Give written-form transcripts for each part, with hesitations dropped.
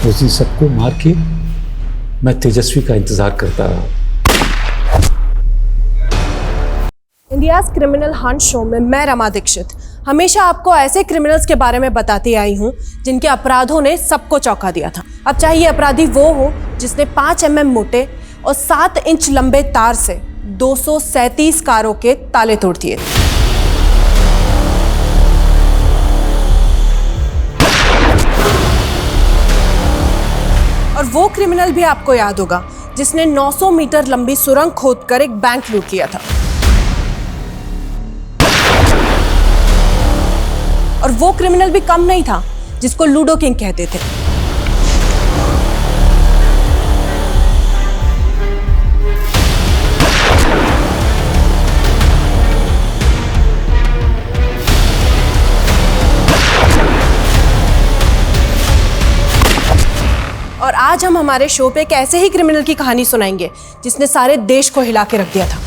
उस दिन सबको मार के मैं तेजस्वी का इंतजार करता रहा। इंडियाज क्रिमिनल हंट शो में मैं रमा दीक्षित हमेशा आपको ऐसे क्रिमिनल्स के बारे में बताती आई हूँ जिनके अपराधों ने सबको चौंका दिया था। अब चाहे ये अपराधी वो हो जिसने 5 mm मोटे और 7 इंच लंबे तार से 237 कारों के ताले तोड़ दिए, और वो क्रिमिनल भी आपको याद होगा जिसने 900 मीटर लंबी सुरंग खोदकर एक बैंक लूट लिया था, और वो क्रिमिनल भी कम नहीं था जिसको लूडो किंग कहते थे। और आज हम हमारे शो पे एक ऐसे ही क्रिमिनल की कहानी सुनाएंगे जिसने सारे देश को हिला के रख दिया था।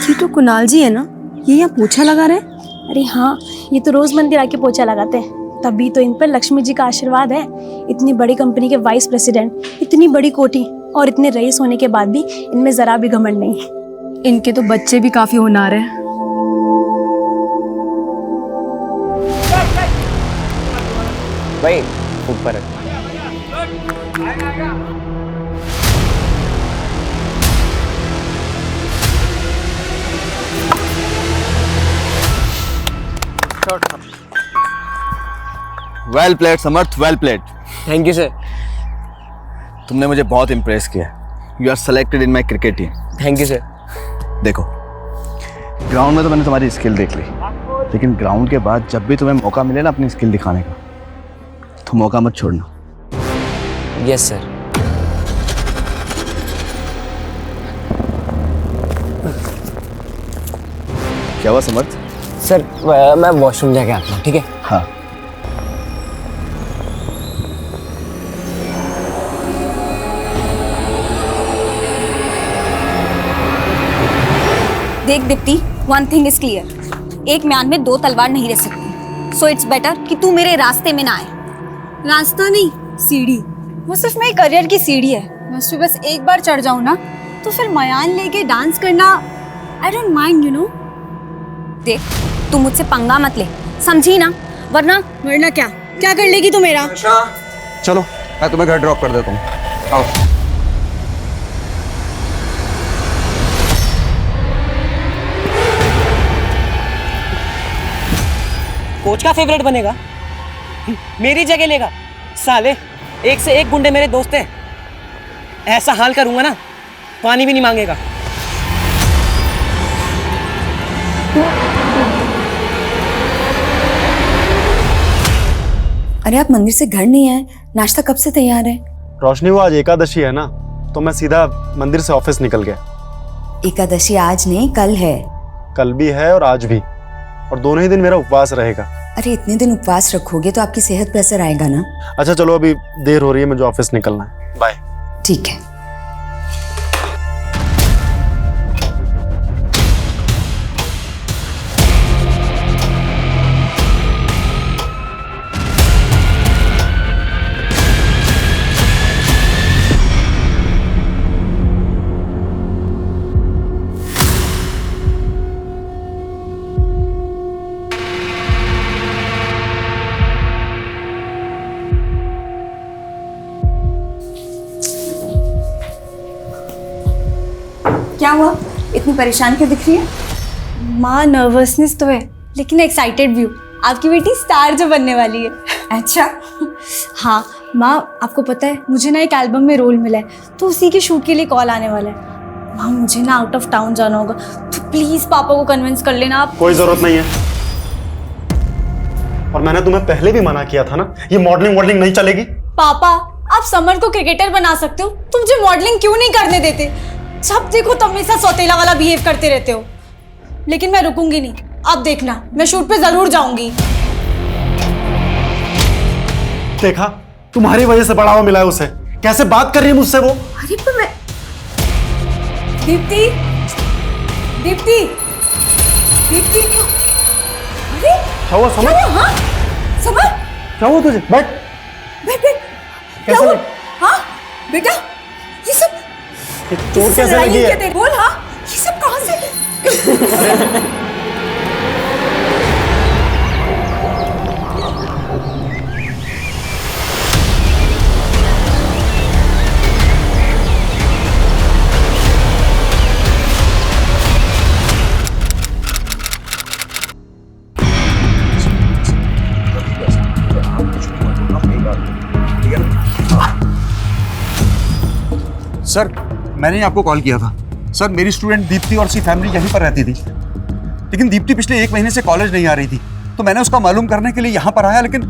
ये तो कुणाल जी है ना, ये यहाँ पोछा लगा रहे हैं। अरे हाँ, ये तो रोज मंदिर आके पोछा लगाते हैं, तभी तो इन पर लक्ष्मी जी का आशीर्वाद है। इतनी बड़ी कंपनी के वाइस प्रेसिडेंट, इतनी बड़ी कोठी और इतने रईस होने के बाद भी इनमें जरा भी घमंड नहीं है। इनके तो बच्चे भी काफी होनहार हैं। भाई ऊपर है। Well played Samarth, well played. Thank you sir. तुमने मुझे बहुत इम्प्रेस किया। You are selected in my cricket team. Thank you sir. देखो, ग्राउंड में तो मैंने तुम्हारी स्किल देख ली, लेकिन ग्राउंड के बाद जब भी तुम्हें मौका मिले ना अपनी स्किल दिखाने का, तो मौका मत छोड़ना। Yes sir. क्या हुआ समर्थ? सर मैं वॉशरूम जाके आता हूँ, ठीक है? हाँ। देख Deepti, one thing is clear, एक म्यान में 2 तलवार नहीं रह सकती। सो इट्स बेटर कि तू मेरे रास्ते में ना आए। रास्ता नहीं, सीढ़ी। वो सिर्फ मेरे करियर की सीढ़ी है। मैं उस पे बस एक बार चढ़ जाऊँ ना, तो फिर मयान लेके डांस करना I don't mind, you know. देख, तू मुझसे पंगा मत ले, समझी ना? वरना क्या कर लेगी तू मेरा? चलो मैं तुम्हें घर ड्रॉप कर देता हूँ, आओ। कोच का फेवरेट बनेगा, मेरी जगह लेगा। साले एक से एक गुंडे मेरे दोस्त हैं। ऐसा हाल करूंगा ना, पानी भी नहीं मांगेगा। अरे आप मंदिर से घर नहीं आए, नाश्ता कब से तैयार है? रोशनी, वो आज एकादशी है ना, तो मैं सीधा मंदिर से ऑफिस निकल गया। एकादशी आज नहीं, कल है। कल भी है और आज भी, और दोनों ही दिन मेरा उपवास रहेगा। अरे इतने दिन उपवास रखोगे तो आपकी सेहत पे असर आएगा ना। अच्छा चलो, अभी देर हो रही है, मुझे ऑफिस निकलना है। बाय। ठीक है। क्या हुआ, इतनी परेशान क्यों दिख रही है? माँ, नर्वसनेस तो है लेकिन एक्साइटेड भी हूँ। आपकी बेटी स्टार जो बनने वाली है। अच्छा। हाँ माँ, आपको पता है मुझे ना एक एल्बम में रोल मिला है, तो उसी के शूट के लिए कॉल आने वाला है। माँ, मुझे ना आउट ऑफ टाउन जाना होगा, तो प्लीज पापा को कन्विंस कर लेना आप। कोई जरूरत नहीं है, और मैंने तुम्हें पहले भी मना किया था ना, ये मॉडलिंग वॉडलिंग नहीं चलेगी। पापा, आप समर को क्रिकेटर बना सकते हो, तुम मुझे मॉडलिंग क्यों नहीं करने देते? जब देखो तुम हमेशा सौतेला वाला बिहेव करते रहते हो। लेकिन मैं रुकूंगी नहीं। अब देखना, मैं शूट पे जरूर जाऊंगी। देखा, तुम्हारी वजह से बढ़ावा मिला है उसे। कैसे बात कर रही है मुझसे वो। अरे पर मैं दीप्ति दीप्ति दीप्ति अरे क्या हुआ समर? हाँ समर, क्या हुआ तुझे? बैठ। बैठ बैठ। क्या कैसे हुआ? लगी? हाँ बेटा, ये सब ये चोट कैसे लड़ाई लगी क्या है? तेरी? बोल। हाँ, ये सब कहाँ से? सर, मैंने आपको कॉल किया था। सर, मेरी स्टूडेंट दीप्ति और उसकी फैमिली यहीं पर रहती थी, लेकिन दीप्ति पिछले 1 महीने से कॉलेज नहीं आ रही थी, तो मैंने उसका मालूम करने के लिए यहाँ पर आया। लेकिन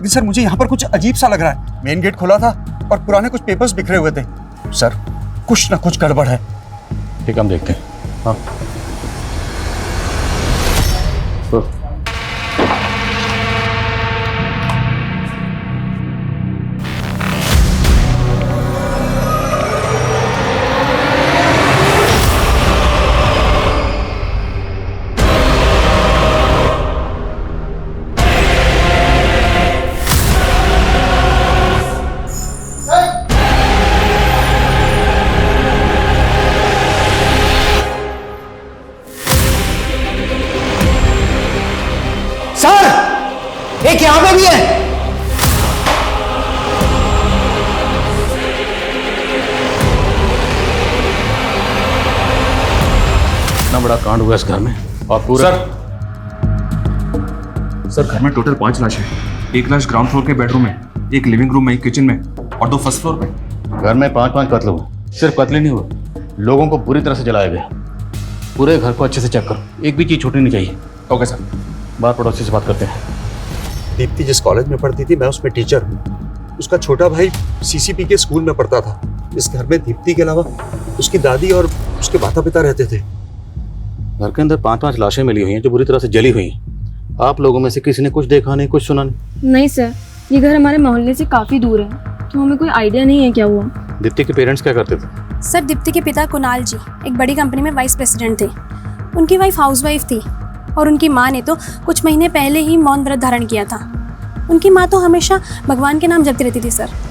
सर, मुझे यहाँ पर कुछ अजीब सा लग रहा है। मेन गेट खुला था और पुराने कुछ पेपर्स बिखरे हुए थे। सर, कुछ ना कुछ गड़बड़ है। ठीक, हम देखते हैं। हाँ सर, एक यहाँ पे भी है। इतना बड़ा कांड हुआ इस घर में और पूरा। सर, घर में टोटल 5 लाशें हैं। 1 लाश ग्राउंड फ्लोर के बेडरूम में, एक लिविंग रूम में, एक किचन में और 2 फर्स्ट फ्लोर पे। घर में 5 कत्ल हुए। सिर्फ कत्ल ही नहीं हुए, लोगों को बुरी तरह से जलाया गया। पूरे घर को अच्छे से चेक करो, एक भी चीज छूटनी नहीं चाहिए। Okay sir. बाहर पड़ोसी से बात करते हैं। दीप्ति जिस कॉलेज में पढ़ती थी, मैं उसमें टीचर हूँ। उसका छोटा भाई सीसीपी के स्कूल में पढ़ता था। इस घर में दीप्ति के अलावा उसकी दादी और उसके माता पिता रहते थे। घर के अंदर 5 लाशें मिली हुई हैं जो बुरी तरह से जली हुई हैं। आप लोगों में से किसी ने कुछ देखा नहीं, कुछ सुना नहीं? नहीं सर, ये घर हमारे मोहल्ले से काफी दूर है, तो हमें कोई आइडिया नहीं है क्या हुआ। दीप्ति के पेरेंट्स क्या करते थे? सर, दीप्ति के पिता कुणाल जी एक बड़ी कंपनी में वाइस प्रेसिडेंट थे। उनकी वाइफ हाउसवाइफ थी और उनकी माँ ने तो कुछ महीने पहले ही मौन व्रत धारण किया था। उनकी माँ तो हमेशा भगवान के नाम जपती रहती थी सर।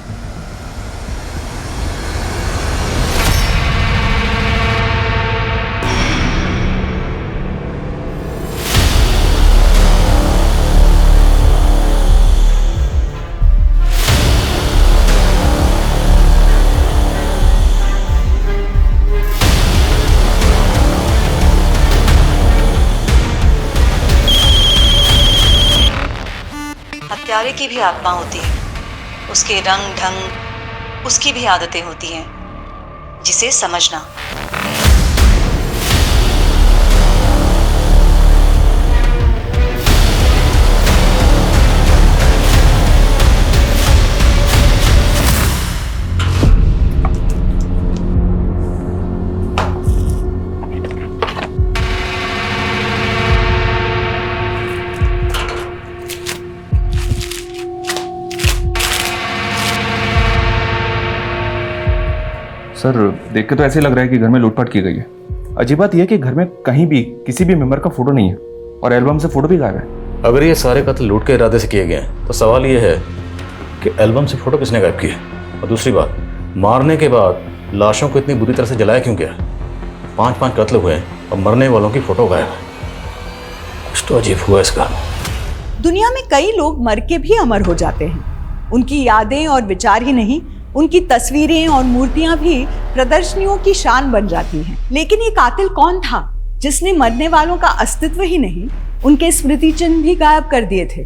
हत्यारे की भी आत्मा होती है, उसके रंग ढंग, उसकी भी आदतें होती हैं, जिसे समझना। सर, देख के तो ऐसे लग रहा है कि घर में लूटपाट की गई है। अजीब बात यह है कि घर में कहीं भी किसी भी मेंबर का फोटो नहीं है और एल्बम से फोटो भी गायब है। अगर ये सारे कत्ल लूट के इरादे से किए गए हैं तो सवाल ये है कि एल्बम से फोटो किसने गायब किए? और दूसरी बात, मारने के बाद लाशों को इतनी बुरी तरह से जलाया क्यों गया? 5 कत्ल हुए और मरने वालों की फोटो गायब है। कुछ तो अजीब हुआ इसका। दुनिया में कई लोग मर के भी अमर हो जाते हैं। उनकी यादें और विचार ही नहीं, उनकी तस्वीरें और मूर्तियां भी प्रदर्शनियों की शान बन जाती हैं। लेकिन ये कातिल कौन था जिसने मरने वालों का अस्तित्व ही नहीं, उनके स्मृति चिन्ह भी गायब कर दिए थे?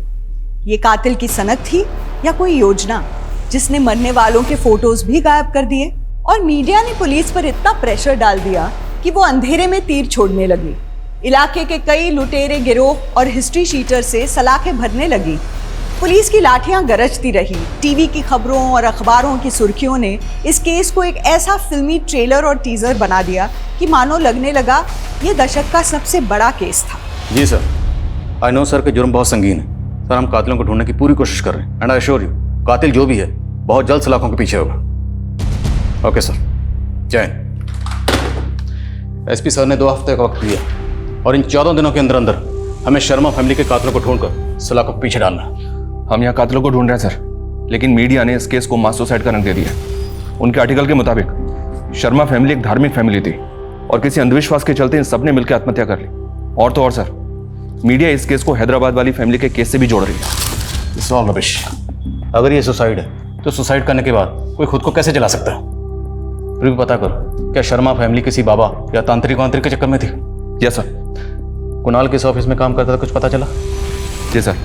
ये कातिल की सनक थी या कोई योजना जिसने मरने वालों के फोटोज भी गायब कर दिए? और मीडिया ने पुलिस पर इतना प्रेशर डाल दिया कि वो अंधेरे में तीर छोड़ने लगी। इलाके के कई लुटेरे गिरोह और हिस्ट्री शीटर से सलाखें भरने लगी। पुलिस की लाठियां गरजती रही। टीवी की खबरों और अखबारों की सुर्खियों ने इस केस को एक ऐसा फिल्मी ट्रेलर और टीजर बना दिया कि मानो लगने लगा ये दशक का सबसे बड़ा केस था। जी सर, आई नो सर कि जुर्म बहुत संगीन है। सर हम कातिलों को ढूंढने की पूरी कोशिश कर रहे हैं एंड आई एश्योर यू कातिल जो भी है बहुत जल्द सलाखों के पीछे होगा। ओके सर, जय। एसपी सर ने 2 हफ्ते का वक्त दिया और इन 14 दिनों के अंदर अंदर हमें शर्मा फैमिली के कातिलों को ढूंढकर सलाखों के पीछे डालना है। हम यहाँ कातिलों को ढूंढ रहे हैं सर, लेकिन मीडिया ने इस केस को मास सुसाइड का रंग दे दिया। उनके आर्टिकल के मुताबिक शर्मा फैमिली एक धार्मिक फैमिली थी और किसी अंधविश्वास के चलते इन सबने मिलकर आत्महत्या कर ली। और तो और सर, मीडिया इस केस को हैदराबाद वाली फैमिली के केस से भी जोड़ रही है। It's all rubbish. अगर ये सुसाइड है तो सुसाइड करने के बाद कोई खुद को कैसे जला सकता है? फिर भी पता करो, क्या शर्मा फैमिली किसी बाबा या तांत्रिक वांत्रिक के चक्कर में थी? Yes sir. कुणाल किस ऑफिस में काम करता था, कुछ पता चला? जी सर,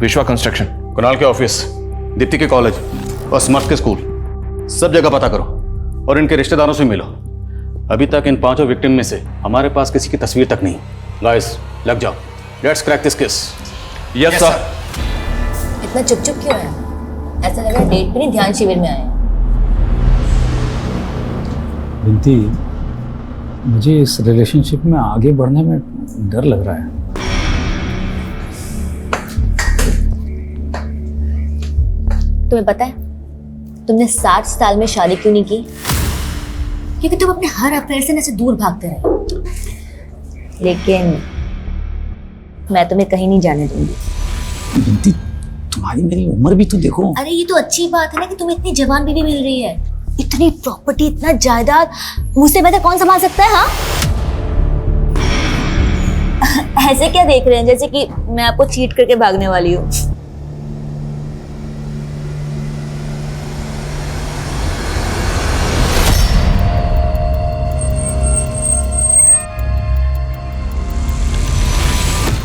विश्वा कंस्ट्रक्शन। कुणाल के ऑफिस, दीप्ति के कॉलेज और समर्थ के स्कूल, सब जगह पता करो और इनके रिश्तेदारों से मिलो। अभी तक इन 5 विक्टिम में से हमारे पास किसी की तस्वीर तक नहीं। गाइस लग जाओ, let's crack this case. Yes sir. इतना चुप चुप क्यों है? ऐसा लग रहा है डेट पे नहीं ध्यान शिविर में आए। बिंती, मुझे इस रिलेशनशिप में आगे बढ़ने में डर लग रहा है। तुम्हें पता है तुमने 60 साल में शादी क्यों नहीं की? क्योंकि तुम अपने हर अफेयर से ऐसे दूर भागते रहे। लेकिन मैं तुम्हें कहीं नहीं जाने दूंगी। बिंती, तुम्हारी मेरी उम्र भी तो देखो। अरे ये तो अच्छी बात है ना कि तुम्हें इतनी जवान बीवी मिल रही है। इतनी प्रॉपर्टी, इतना जायदाद, मुझसे बेहतर कौन संभाल सकता है? हाँ ऐसे क्या देख रहे हैं जैसे कि मैं आपको चीट करके भागने वाली हूँ।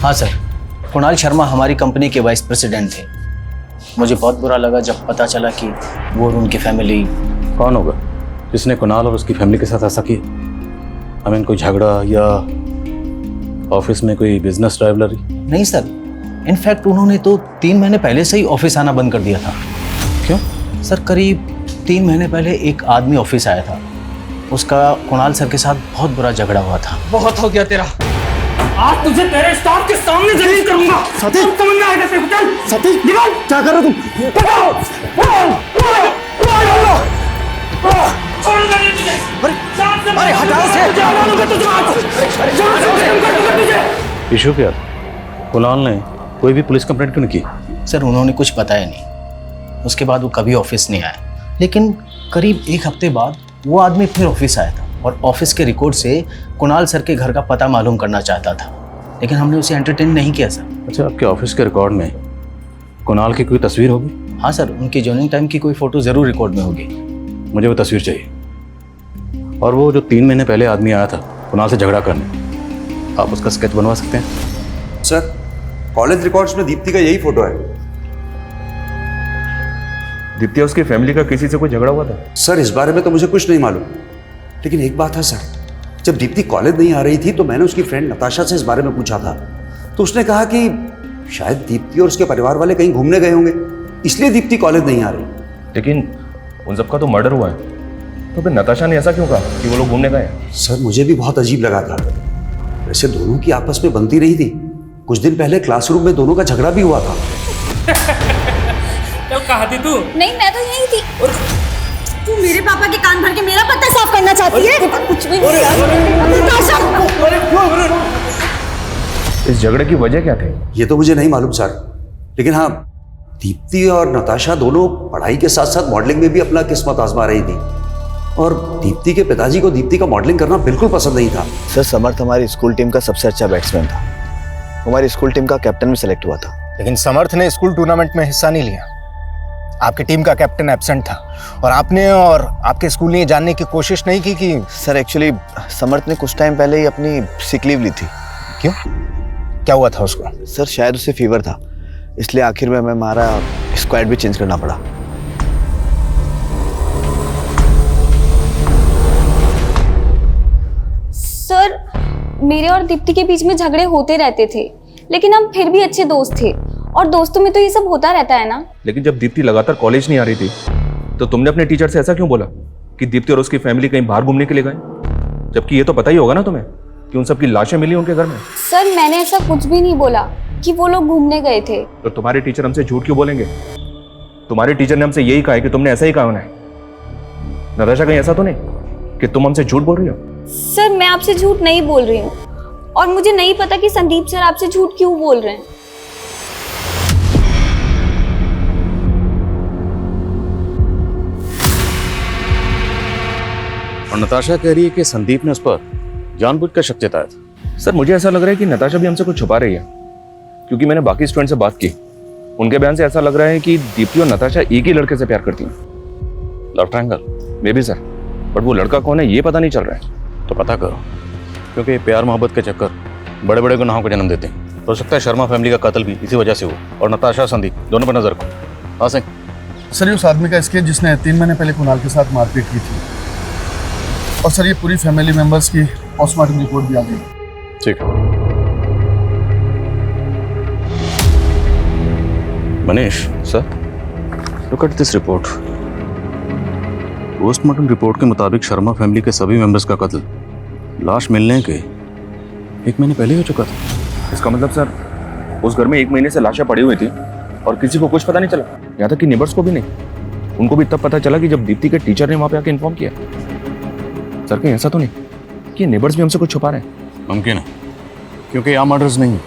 हाँ सर, कुणाल शर्मा हमारी कंपनी के वाइस प्रेसिडेंट थे। मुझे बहुत बुरा लगा जब पता चला कि वो और उनकी फैमिली। कौन होगा जिसने कुणाल और उसकी फैमिली के साथ ऐसा किया? आई मीन कोई झगड़ा या ऑफिस में कोई बिजनेस राइवलरी? नहीं सर, इनफैक्ट उन्होंने तो 3 महीने पहले से ही ऑफिस आना बंद कर दिया था। क्यों? सर करीब 3 महीने पहले एक आदमी ऑफिस आया था। उसका कुणाल सर के साथ बहुत बुरा झगड़ा हुआ था। बहुत हो गया तेरा। आज तुझे तेरे स्टाफ के सामने जलील करूंगा। सतीश, समझ में आएगा तेरे को? चल सतीश, निकल। क्या कर रहे हो तुम? अरे हटाओ से। इशू क्या? कुणाल ने कोई भी पुलिस कंप्लेंट क्यों नहीं की? सर उन्होंने कुछ बताया नहीं। उसके बाद वो कभी ऑफिस नहीं आया। लेकिन करीब 1 हफ्ते बाद वो आदमी फिर ऑफिस आया था और ऑफिस के रिकॉर्ड से कुणाल सर के घर का पता मालूम करना चाहता था, लेकिन हमने उसे एंटरटेन नहीं किया सर। अच्छा, आपके ऑफिस के रिकॉर्ड में कुणाल की कोई तस्वीर होगी? हाँ सर, उनकी जॉइनिंग टाइम की कोई फोटो जरूर रिकॉर्ड में होगी। मुझे वो तस्वीर चाहिए। और वो जो 3 महीने पहले आदमी आया था कुणाल से झगड़ा करने, आप उसका स्केच बनवा सकते हैं? सर कॉलेज रिकॉर्ड्स में दीप्ति का यही फोटो है। दीप्ति और उसकी फैमिली का किसी से कोई झगड़ा हुआ था? सर इस बारे में तो मुझे कुछ नहीं मालूम, लेकिन एक बात है सर, जब दीप्ति कॉलेज नहीं आ रही थी तो मैंने उसकी फ्रेंड नताशा से इस बारे में पूछा था, तो उसने कहा कि शायद दीप्ति और उसके परिवार वाले कहीं घूमने गए होंगे, इसलिए दीप्ति कॉलेज नहीं आ रही। लेकिन उन सबका तो मर्डर हुआ है, तो फिर नताशा ने ऐसा क्यों कहा कि वो लोग घूमने गए? सर मुझे भी बहुत अजीब लगा था। वैसे दोनों की आपस में बनती रही थी। कुछ दिन पहले क्लासरूम में दोनों का झगड़ा भी हुआ था। कल कहाँ थी तू? नहीं, मैं तो यही थी। तू मेरे पापा के कान भर के मेरा पत्ता साफ करना चाहती है? कुछ भी नहीं यार। इस झगड़े की वजह क्या थी? ये तो मुझे नहीं मालूम सर, लेकिन हाँ दीप्ति और नताशा दोनों पढ़ाई के साथ साथ मॉडलिंग में भी अपना किस्मत आजमा रही थी, और दीप्ति के पिताजी को दीप्ति का मॉडलिंग करना बिल्कुल पसंद नहीं था। सर समर्थ हमारी स्कूल टीम का सबसे अच्छा बैट्समैन था, हमारी स्कूल टीम का कैप्टन भी सिलेक्ट हुआ था। लेकिन समर्थ ने स्कूल टूर्नामेंट में हिस्सा नहीं लिया। आपकी टीम का कैप्टन एब्सेंट था और आपने और आपके स्कूल ने जानने की कोशिश नहीं की कि सर एक्चुअली समर्थ ने कुछ टाइम पहले ही अपनी सिक लीव ली थी। क्यों, क्या हुआ था उसको? सर शायद उसे फीवर था, इसलिए आखिर में हमें हमारा स्क्वाड भी चेंज करना पड़ा। सर मेरे और दीप्ति के बीच में झगड़े होते रहते थे, लेकिन हम फिर भी अच्छे दोस्त थे और दोस्तों में तो ये सब होता रहता है ना। लेकिन जब दीप्ति लगातार कॉलेज नहीं आ रही थी तो तुमने अपने टीचर से ऐसा क्यों बोला कि दीप्ति और उसकी फैमिली कहीं बाहर घूमने के लिए गए, जबकि ये तो पता ही होगा ना तुम्हें कि उन सबकी लाशें मिली उनके घर में। सर मैंने ऐसा कुछ भी नहीं बोला कि वो लोग घूमने गए थे। तो तुम्हारे टीचर हमसे झूठ क्यों बोलेंगे? तुम्हारे टीचर ने हमसे यही कहा है कि तुमने ऐसा ही कहा उन्हें। नताशा कहीं ऐसा तो नहीं कि तुम हमसे झूठ बोल रही हो? सर मैं आपसे झूठ नहीं बोल रही हूँ और मुझे नहीं पता कि संदीप सर आपसे झूठ क्यों बोल रहे हैं। और नताशा कह रही है कि संदीप ने उस पर जानबूझ कर शक जताया था। सर मुझे ऐसा लग रहा है कि नताशा भी हमसे कुछ छुपा रही है, क्योंकि मैंने बाकी स्टूडेंट से बात की, उनके बयान से ऐसा लग रहा है कि दीप्ति और नताशा एक ही लड़के से प्यार करती हैं। Love triangle? May be sir, but वो लड़का कौन है ये पता नहीं चल रहा है। तो पता करो, क्योंकि प्यार मोहब्बत के चक्कर बड़े बड़े गुनाहों को जन्म देते हैं। हो सकता है शर्मा फैमिली का कत्ल भी इसी वजह से हो। और नताशा संदीप दोनों पर नजर रखो। हाँ सिंह। सर ये उस आदमी का स्केच जिसने 3 महीने पहले कुणाल के साथ मारपीट की थी। और सर ये पूरी फैमिली मेंबर्स की पोस्टमार्टम रिपोर्ट भी आ गई। ठीक है Manish sir, look at this report. Postmortem report के मुताबिक शर्मा फैमिली के सभी मेंबर्स का कत्ल लाश मिलने के 1 महीने पहले हो चुका था। इसका मतलब सर उस घर में 1 महीने से लाशें पड़ी हुई थी और किसी को कुछ पता नहीं चला, यहाँ तक कि नेबर्स को भी नहीं। उनको भी तब पता चला कि जब दीप्ति के टीचर ने वहाँ पे आके इन्फॉर्म किया। सर कहीं ऐसा तो नहीं कि नेबर्स भी हमसे कुछ छुपा रहे हैं? मुमकिन है, क्योंकि यहाँ मर्डर्स नहीं है,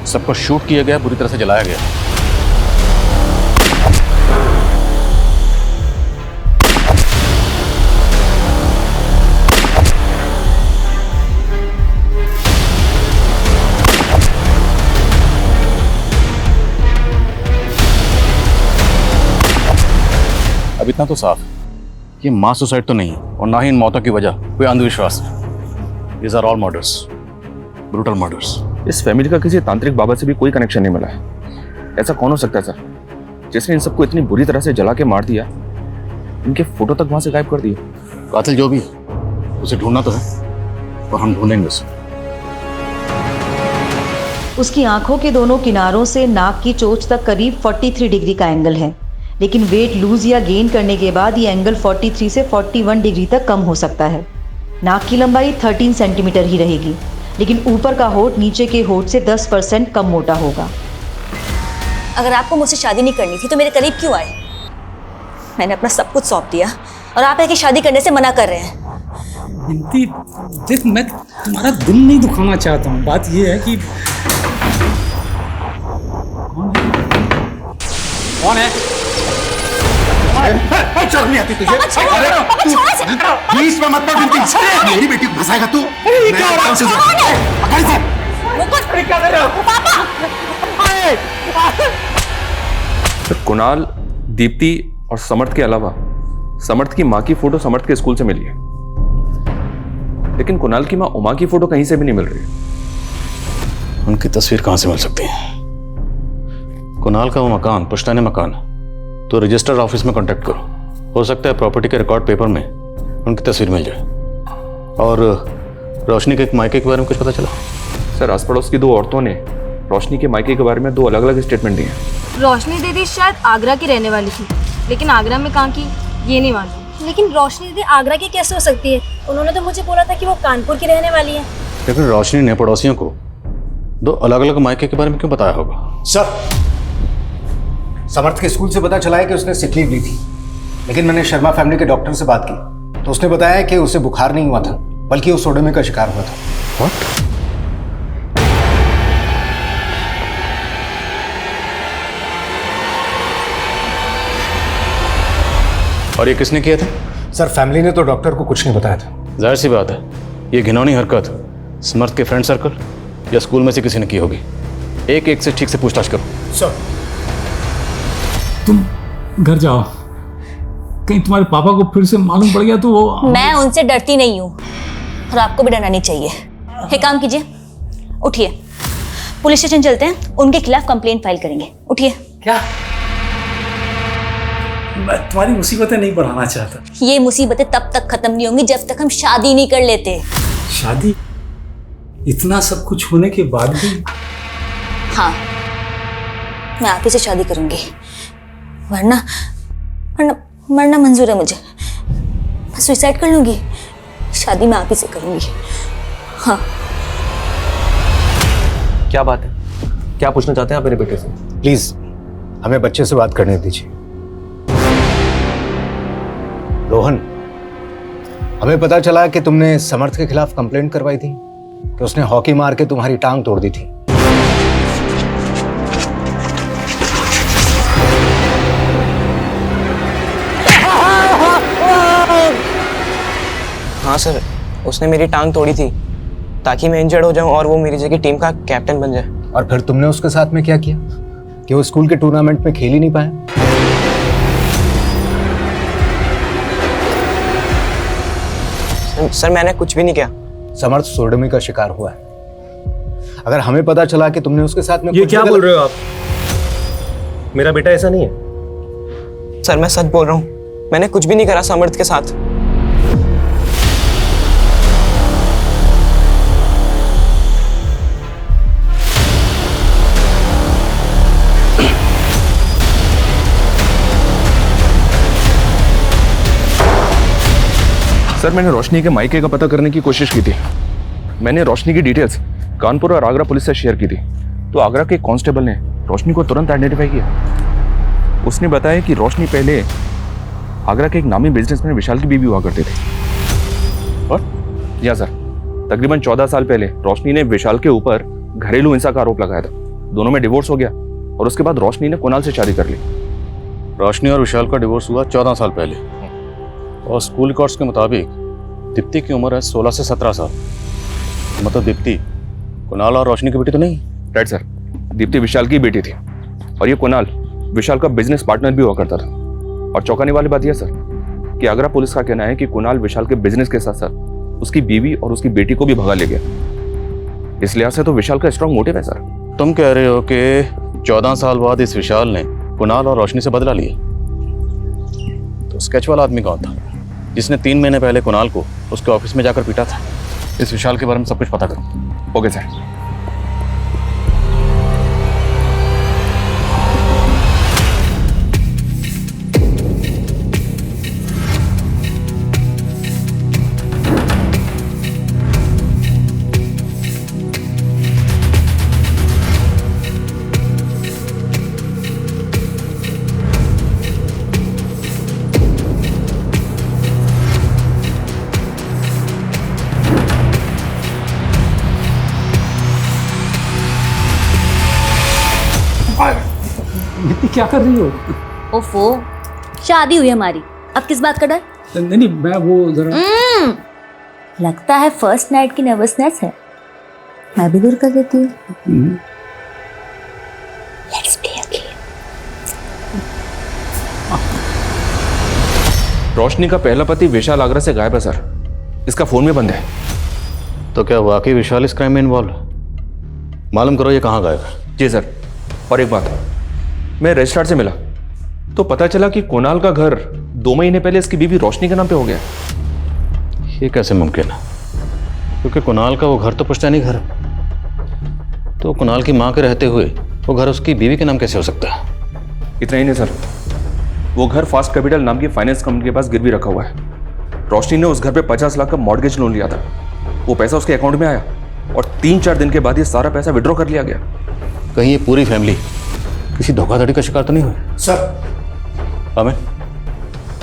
सबको शूट किया गया, पूरी तरह से जलाया गया। अब इतना तो साफ है, ये मास सुसाइड तो नहीं है और ना ही इन मौतों की वजह कोई अंधविश्वास है। These are all murders, brutal murders। इस फैमिली का किसी तांत्रिक बाबा से भी कोई कनेक्शन नहीं मिला है। ऐसा कौन हो सकता है सर जिसने इन सबको इतनी बुरी तरह से जला के मार दिया, इनके फोटो तक वहां से गायब कर दिए? कातिल जो भी उसे ढूंढना तो है और हम ढूंढेंगे उसे। उसकी आंखों के दोनों किनारों से नाक की चोंच तक करीब 43 डिग्री का एंगल है, लेकिन वेट लूज या गेन करने के बाद ये एंगल 43 से 41 डिग्री तक कम हो सकता है। नाक की लंबाई 13 सेंटीमीटर ही रहेगी, लेकिन ऊपर का होठ नीचे के होठ से 10% कम मोटा होगा। अगर आपको मुझसे शादी नहीं करनी थी तो मेरे करीब क्यों आए? मैंने अपना सब कुछ सौंप दिया और आप ऐसी शादी करने से मना कर रहे हैं। बिनती देख, मैं तुम्हारा दिल नहीं दुखाना चाहता हूँ। बात ये है कि कौन है? शर्म नहीं आती तुझे? अरे तू बीच में मत पड़ बिल्कुल। मेरी बेटी को फंसाएगा तू? कुणाल, दीप्ति और समर्थ के अलावा समर्थ की माँ की फोटो समर्थ के स्कूल से मिली है, लेकिन कुणाल की माँ उमा की फोटो कहीं से भी नहीं मिल रही। उनकी तस्वीर कहाँ से मिल सकती है? कुणाल का वो मकान पुश्तैनी मकान, तो रजिस्टर ऑफिस में कांटेक्ट करो। हो सकता है प्रॉपर्टी के रिकॉर्ड पेपर में उनकी तस्वीर मिल जाए। और रोशनी के एक मायके के बारे में कुछ पता चला? सर आस पड़ोस की 2 औरतों ने रोशनी के मायके के बारे में 2 अलग अलग स्टेटमेंट दिए हैं। रोशनी दीदी शायद आगरा की रहने वाली थी, लेकिन आगरा में कहाँ की ये नहीं मालूम। लेकिन रोशनी दीदी आगरा की कैसे हो सकती है? उन्होंने तो मुझे बोला था कि वो कानपुर की रहने वाली है। लेकिन रोशनी ने पड़ोसियों को 2 अलग अलग मायके के बारे में क्यों बताया होगा? सर समर्थ के स्कूल से पता चला है कि उसने सिक लीव ली थी, लेकिन मैंने शर्मा फैमिली के डॉक्टर से बात की तो उसने बताया कि उसे बुखार नहीं हुआ था, बल्कि वो सोडोमी का शिकार हुआ था। What? और ये किसने किया था? सर फैमिली ने तो डॉक्टर को कुछ नहीं बताया था। जाहिर सी बात है, ये घिनौनी हरकत समर्थ के फ्रेंड सर्कल या स्कूल में से किसी ने की होगी। एक से ठीक से पूछताछ करो। सर तुम घर जाओ, कहीं तुम्हारे पापा को फिर से मालूम पड़ गया तो वो। मैं उनसे डरती नहीं हूँ और आपको भी डरना नहीं चाहिए। एक काम कीजिए, उठिए, पुलिस स्टेशन चलते हैं, उनके खिलाफ कंप्लेंट फाइल करेंगे। उठिए। क्या? मैं तुम्हारी मुसीबतें नहीं बढ़ाना चाहता। ये मुसीबतें तब तक खत्म नहीं होंगी जब तक हम शादी नहीं कर लेते। शादी? इतना सब कुछ होने के बाद भी? हाँ, मैं आप ही से शादी करूंगी, वरना वरना मरना मंजूर है मुझे। मैं सुसाइड कर लूंगी, शादी मैं आप ही से करूंगी। हाँ। क्या बात है, क्या पूछना चाहते हैं आप मेरे बेटे से? प्लीज हमें बच्चे से बात करने दीजिए। रोहन, हमें पता चला कि तुमने समर्थ के खिलाफ कंप्लेंट करवाई थी कि उसने हॉकी मार के तुम्हारी टांग तोड़ दी थी। हाँ सर, उसने मेरी टांग तोड़ी थी ताकि मैं इंजर्ड हो जाऊं और वो मेरी जगह टीम का कैप्टन बन जाए। और फिर तुमने उसके साथ में क्या किया कि वो स्कूल के टूर्नामेंट में खेल ही नहीं पाया? सर मैंने कुछ भी नहीं किया। समर्थ सोडोमी का शिकार हुआ है। अगर हमें पता चला कि तुमने उसके साथ में ये क्या बोल रहे हो आप? मेरा बेटा ऐसा नहीं है। सर मैं सच बोल रहा हूँ, मैंने कुछ भी नहीं करा समर्थ के साथ। सर मैंने रोशनी के मायके का पता करने की कोशिश की थी। मैंने रोशनी की डिटेल्स कानपुर और आगरा पुलिस से शेयर की थी, तो आगरा के कांस्टेबल ने रोशनी को तुरंत आइडेंटिफाई किया। उसने बताया कि रोशनी पहले आगरा के एक नामी बिजनेसमैन विशाल की बीवी हुआ करते थे। और जी सर, तकरीबन 14 साल पहले रोशनी ने विशाल के ऊपर घरेलू हिंसा का आरोप लगाया था। दोनों में डिवोर्स हो गया और उसके बाद रोशनी ने कुणाल से शादी कर ली। रोशनी और विशाल का डिवोर्स हुआ 14 साल पहले, और स्कूल रिकॉर्ड्स के मुताबिक दीप्ति की उम्र है 16 से 17 साल। मतलब दीप्ति कुणाल और रोशनी की बेटी तो नहीं? राइट सर, दीप्ति विशाल की बेटी थी और ये कुणाल विशाल का बिजनेस पार्टनर भी हुआ करता था। और चौंकाने वाली बात यह सर कि आगरा पुलिस का कहना है कि कुणाल विशाल के बिजनेस के साथ साथ उसकी बीवी और उसकी बेटी को भी भगा ले गया। इस लिहाज से तो विशाल का स्ट्रॉन्ग मोटिव है सर। तुम कह रहे हो कि 14 साल बाद इस विशाल ने कुणाल और रोशनी से बदला लिया? तो स्केच वाला आदमी कौन था जिसने 3 महीने पहले कुणाल को उसके ऑफिस में जाकर पीटा था? इस विशाल के बारे में सब कुछ पता करो। Okay sir. क्या कर रही हो? ओफो, शादी हुई हमारी, अब किस बात का डर? नहीं मैं वो जरा लगता है फर्स्ट नाइट की नर्वसनेस है, मैं भी दूर कर देती हूँ। Let's play a game. रोशनी का पहला पति विशाल आगरा से गायब है सर, इसका फोन में बंद है। तो क्या वाकई विशाल इस क्राइम में इन्वॉल्व है? मालूम करो ये कहाँ गायब है। जी सर। और एक बात, मैं रजिस्ट्रार से मिला तो पता चला कि कुणाल का घर 2 महीने पहले इसकी बीवी रोशनी के नाम पे हो गया। ये कैसे मुमकिन है? क्योंकि कुणाल का वो घर तो पुश्तैनी घर है, तो कुणाल की माँ के रहते हुए वो घर उसकी बीवी के नाम कैसे हो सकता है? इतना ही नहीं सर, वो घर फास्ट कैपिटल नाम की फाइनेंस कंपनी के पास गिरवी रखा हुआ है। रोशनी ने उस घर पे 50 लाख का मॉर्गेज लोन लिया था, वो पैसा उसके अकाउंट में आया और 3-4 दिन के बाद ये सारा पैसा विड्रॉ कर लिया गया। कहीं ये पूरी फैमिली किसी धोखाधड़ी का शिकार तो नहीं हुई? सर हमें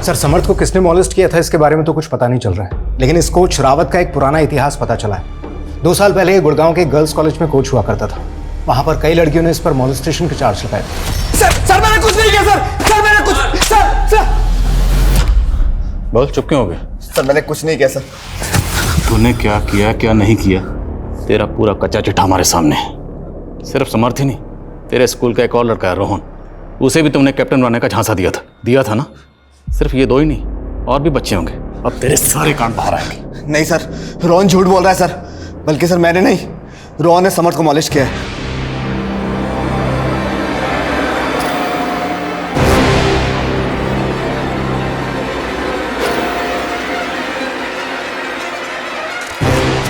सर समर्थ को किसने मॉलेस्ट किया था इसके बारे में तो कुछ पता नहीं चल रहा है, लेकिन इस कोच रावत का एक पुराना इतिहास पता चला है। 2 साल पहले ये गुड़गांव के गर्ल्स कॉलेज में कोच हुआ करता था। वहां पर कई लड़कियों ने इस पर मॉलेस्टेशन के चार्ज लगाए थे। सर मैंने कुछ नहीं किया सर। सर मैंने कुछ सर बहुत चुप क्यों हो गए? सर मैंने कुछ नहीं किया सर। तूने क्या किया क्या नहीं किया, तेरा पूरा कच्चा चिट्ठा हमारे सामने है। सिर्फ समर्थ ही नहीं, तेरे स्कूल का एक और लड़का है रोहन, उसे भी तुमने कैप्टन बनाने का झांसा दिया था ना? सिर्फ ये 2 ही नहीं, और भी बच्चे होंगे। अब तेरे सारे कांड बाहर आएंगे। नहीं सर, रोहन झूठ बोल रहा है सर। बल्कि सर मैंने नहीं, रोहन ने समर्थ को मॉलिश किया है।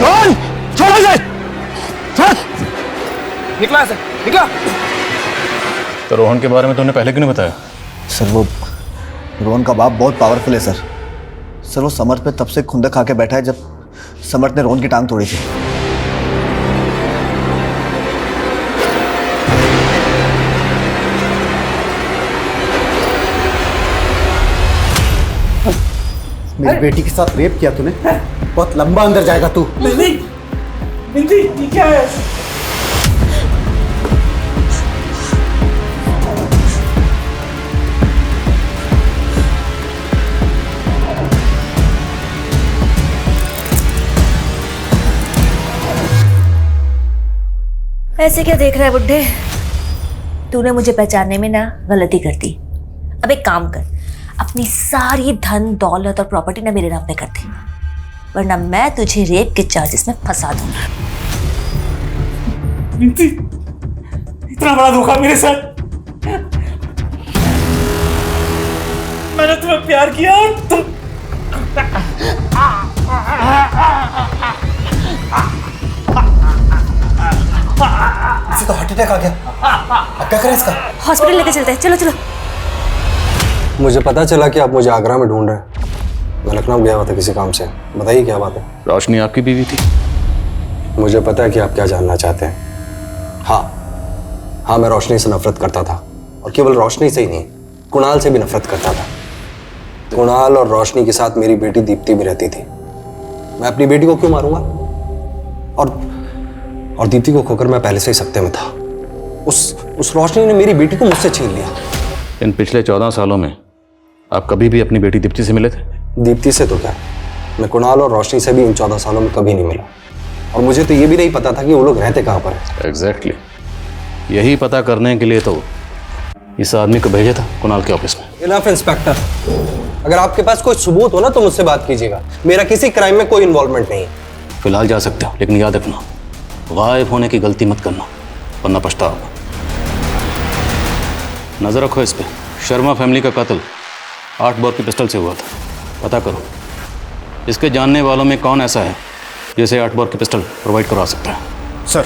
रोहन छोड़ो इसे। निकला सर, निकला। तो रोहन के बारे में तुमने पहले क्यों नहीं बताया? सर वो रोहन का बाप बहुत पावरफुल है सर। सर वो समर्थ पे तब से खुंदक खा के बैठा है जब समर्थ ने रोहन की टांग तोड़ी थी। मेरी बेटी के साथ रेप किया तूने, बहुत लंबा अंदर जाएगा तू। नहीं बिंदी, ये क्या है? ऐसे क्या देख रहा है बुड्ढे? तूने मुझे पहचानने में ना गलती कर दी। अब एक काम कर, अपनी सारी धन दौलत और प्रॉपर्टी ना मेरे नाम पे कर दे, वरना मैं तुझे रेप के चार्जेस में फंसा दूंगा। बिंदी, इतना बड़ा धोखा मेरे साथ। मैंने तुम्हें प्यार किया और तुम इसे तो हार्ट अटैक आ गया। अब क्या करें इसका? हॉस्पिटल लेके चलते हैं, चलो चलो। मुझे पता चला कि आप मुझे आगरा में ढूंढ रहे हैं। मैं लखनऊ गया हुआ था किसी काम से। बताइए क्या बात है? रोशनी आपकी बीवी थी? मुझे पता है कि आप क्या जानना चाहते हैं। हाँ, मैं रोशनी से नफरत करता था, और केवल रोशनी से ही नहीं, कुणाल से भी नफरत करता था। कुणाल और रोशनी के साथ मेरी बेटी दीप्ति भी रहती थी। मैं अपनी बेटी को क्यों मारूंगा? और दीप्ति को खोकर मैं पहले से ही सत्ते में था। उस रोशनी ने मेरी बेटी को मुझसे छीन लिया। इन पिछले 14 सालों में आप कभी भी अपनी बेटी दीप्ति से मिले थे? दीप्ति से तो क्या, मैं कुणाल और रोशनी से भी इन 14 सालों में कभी नहीं मिला, और मुझे तो ये भी नहीं पता था कि वो लोग रहते कहाँ पर है। एग्जैक्टली, यही पता करने के लिए तो इस आदमी को भेजा था कुणाल के ऑफिस में। इनफ इंस्पेक्टर, अगर आपके पास कोई सबूत हो ना तो मुझसे बात कीजिएगा। मेरा किसी क्राइम में कोई इन्वॉल्वमेंट नहीं है। फिलहाल जा सकते हो, लेकिन याद रखना गायब होने की गलती मत करना, वरना पछताओगे। नजर रखो इस पे। शर्मा फैमिली का कत्ल 8 बोर की पिस्टल से हुआ था। पता करो इसके जानने वालों में कौन ऐसा है जिसे 8 बोर की पिस्टल प्रोवाइड करवा सकता है। सर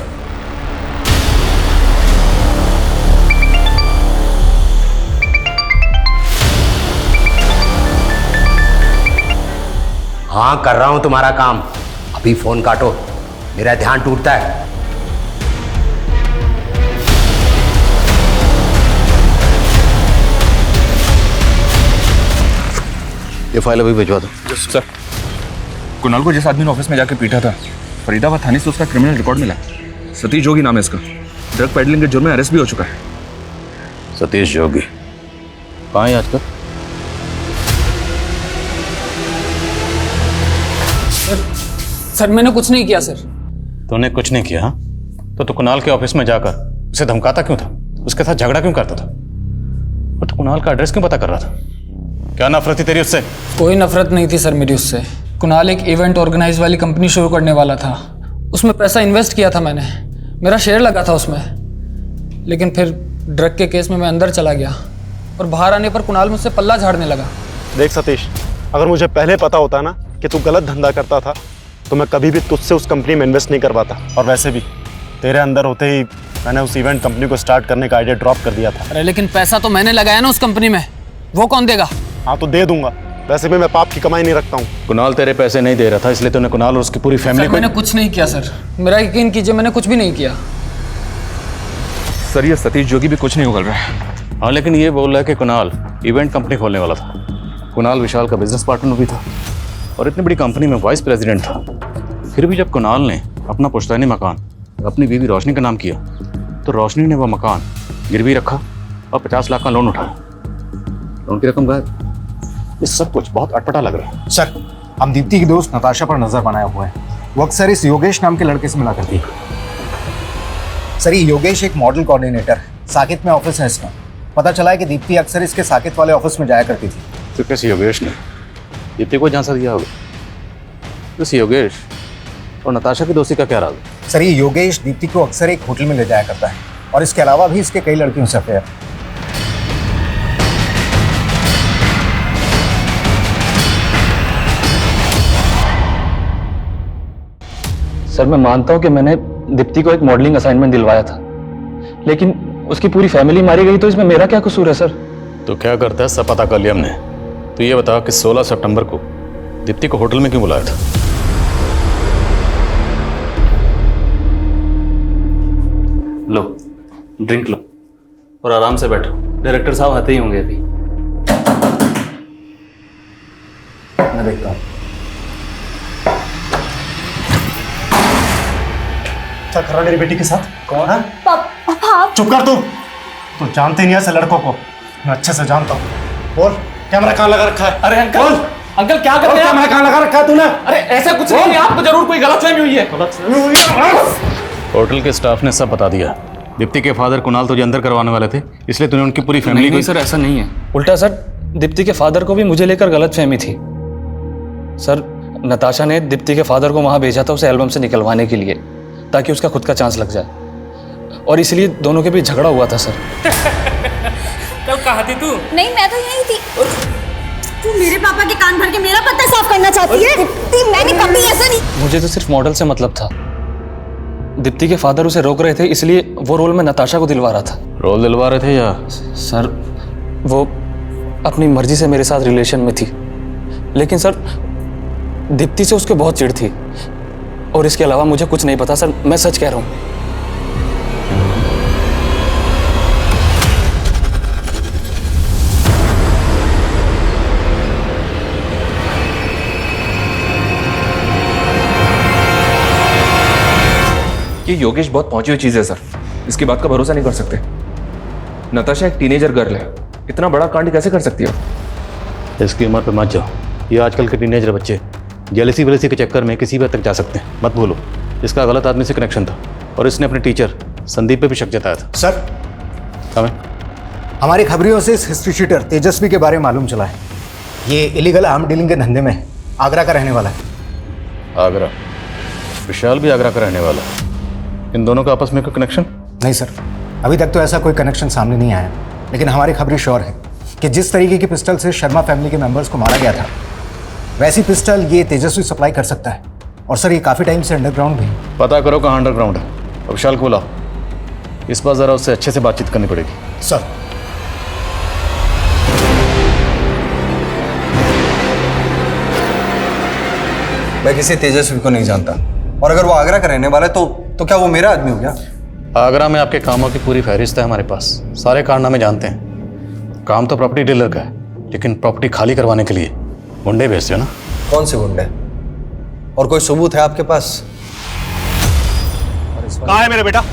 हाँ, कर रहा हूं तुम्हारा काम। अभी फोन काटो, मेरा ध्यान टूटता है। ये फाइल अभी भिजवा दो। सर, कुणाल को जिस आदमी ने ऑफिस में जाके पीटा था, फरीदाबाद थाने से उसका क्रिमिनल रिकॉर्ड मिला। सतीश जोगी नाम है इसका। ड्रग पेडलिंग के जुर्म में अरेस्ट भी हो चुका है। सतीश जोगी कहाँ है आजकल? सर मैंने कुछ नहीं किया सर। तूने कुछ नहीं किया? हाँ, तो तू कुणाल के ऑफिस में जाकर उसे धमकाता क्यों था? उसके साथ झगड़ा क्यों करता था? और तू कुणाल का एड्रेस क्यों पता कर रहा था? क्या नफरत थी तेरी उससे? कोई नफरत नहीं थी सर मेरी उससे। कुणाल एक इवेंट ऑर्गेनाइज वाली कंपनी शुरू करने वाला था। उसमें पैसा इन्वेस्ट किया था मैंने, मेरा शेयर लगा था उसमें। लेकिन फिर ड्रग के केस में मैं अंदर चला गया और बाहर आने पर कुणाल मुझसे पल्ला झाड़ने लगा। देख सतीश, अगर मुझे पहले पता होता ना कि तू गलत धंधा करता था तो मैं कभी भी तुझसे उस कंपनी में इन्वेस्ट नहीं करवाता। और वैसे भी तेरे अंदर होते ही मैंने उस इवेंट कंपनी को स्टार्ट करने का आइडिया ड्रॉप कर दिया था। अरे लेकिन पैसा तो मैंने लगाया ना उस कंपनी में, वो कौन देगा? हाँ तो दे दूंगा, वैसे भी मैं पाप की कमाई नहीं रखता हूँ। कुणाल तेरे पैसे नहीं दे रहा था, इसलिए तूने कुणाल और उसकी पूरी फैमिली को। मैंने कुछ नहीं किया सर, मेरा यकीन कीजिए, मैंने कुछ भी नहीं किया। सर ये सतीश जोगी भी कुछ नहीं उगल रहा है। हाँ, लेकिन ये बोल रहा है कि कुणाल इवेंट कंपनी खोलने वाला था। कुणाल विशाल का बिजनेस पार्टनर भी था और इतनी बड़ी कंपनी में वाइस प्रेसिडेंट था। फिर भी जब कुणाल ने अपना पुश्तैनी मकान अपनी बीवी रोशनी का नाम किया तो रोशनी ने वह मकान गिरवी रखा और 50 लाख का लोन उठाया। लोन की रकम गायब। ये सब कुछ बहुत अटपटा लग रहा है। सर, हम दीप्ति की दोस्त नताशा पर नजर बनाए हुए हैं। वो अक्सर इस योगेश नाम के लड़के से मिला करती है। सर ये योगेश एक मॉडल कोऑर्डिनेटर है, साकेत में ऑफिस है इसका। पता चला है कि दीप्ति अक्सर इसके साकेत वाले ऑफिस में जाया करती थी। तो कैसे योगेश ने दीप्ति को झांसा दिया होगा? तो इस योगेश और नताशा की दोस्ती का क्या राज? सर ये योगेश दीप्ति को अक्सर एक होटल में ले जाया करता है और इसके अलावा भी इसके कई लड़कियों से अफेयर। सर मैं मानता हूं कि मैंने दीप्ति को एक मॉडलिंग असाइनमेंट दिलवाया था, लेकिन उसकी पूरी फैमिली मारी गई तो इसमें मेरा क्या कसूर है सर? तो क्या करता है सब पता कर लिया हमने। तो ये बता कि 16 सितंबर को दीप्ति को होटल में क्यों बुलाया था? लो ड्रिंक लो और आराम से बैठो, डायरेक्टर साहब आते ही होंगे अभी। मैं देखता हूँ। क्या कर रहा मेरी बेटी के साथ? कौन है? पापा चुप कर तू जानते नहीं ऐसे लड़कों को, मैं अच्छे से जानता हूँ। बोल, कैमरा कहाँ लगा रखा है? अरे अंकल, बोल। अंकल क्या कर रहे हैं? कैमरा कहाँ लगा रखा है तूने? अरे ऐसा कुछ नहीं है, आपको जरूर कोई गलतफहमी हुई है। होटल के स्टाफ ने सब बता दिया। दीप्ति के फादर कुणाल तुझे अंदर करवाने वाले थे, इसलिए तूने उनकी पूरी फैमिली नहीं सर, ऐसा नहीं है। उल्टा सर, दीप्ति के फादर को भी मुझे लेकर गलतफहमी थी। सर, नताशा ने दीप्ति के फादर को वहां भेजा था उसे एल्बम से निकलवाने के लिए, ताकि उसका खुद का चांस लग जाए, और इसलिए दोनों के बीच झगड़ा हुआ था सर। कल कहाँ थी तू? नहीं, मैं तो यही थी। तू मेरे पापा के कान भर के मेरा पत्ता साफ करना चाहती है? मैंने कभी ऐसा नहीं। मुझे तो सिर्फ मॉडल से मतलब था। दीप्ति के फादर उसे रोक रहे थे, इसलिए वो रोल में नताशा को दिलवा रहा था। रोल दिलवा रहे थे या? सर, वो अपनी मर्जी से मेरे साथ रिलेशन में थी, लेकिन सर दीप्ति से उसके बहुत चिढ़ थी, और इसके अलावा मुझे कुछ नहीं पता सर, मैं सच कह रहा हूँ। ये योगेश बहुत पहुंची हुई चीज है सर, इसकी बात का भरोसा नहीं कर सकते। नताशा एक टीनेजर गर्ल है, इतना बड़ा कांड कैसे कर सकती है? इसकी उम्र पे मत जाओ, ये आजकल के टीनेजर बच्चे जेलसी वेलसी के चक्कर में किसी भी हद तक जा सकते हैं। मत भूलो, इसका गलत आदमी से कनेक्शन था, और इसने अपने टीचर संदीप पे भी शक जताया था। सर, हमें हमारी खबरियों से इस हिस्ट्री शीटर तेजस्वी के बारे में मालूम चला है। ये इलीगल आर्म डीलिंग के धंधे में आगरा का रहने वाला है। आगरा? विशाल भी आगरा का रहने वाला है। इन दोनों का आपस में कोई कनेक्शन? नहीं सर, अभी तक तो ऐसा कोई कनेक्शन सामने नहीं आया, लेकिन हमारी खबरें श्योर है कि जिस तरीके की पिस्टल से शर्मा फैमिली के मेंबर्स को मारा गया था, वैसी पिस्टल ये तेजस्वी सप्लाई कर सकता है। और सर, ये काफ़ी टाइम से अंडरग्राउंड भी है। पता करो कहाँ अंडरग्राउंड है। अब विशाल को बुलाओ, इस बार ज़रा उससे अच्छे से बातचीत करनी पड़ेगी। सर, मैं किसी तेजस्वी को नहीं जानता, और अगर वो आगरा का रहने वाला है तो क्या वो मेरा आदमी हो गया? आगरा में आपके कामों की पूरी फहरिस्त है हमारे पास, सारे कारनामे जानते हैं। काम तो प्रॉपर्टी डीलर का है, लेकिन प्रॉपर्टी खाली करवाने के लिए गुंडे भेजते हो ना? कौन से गुंडे? और कोई सबूत है आपके पास? कहाँ है मेरा बेटा?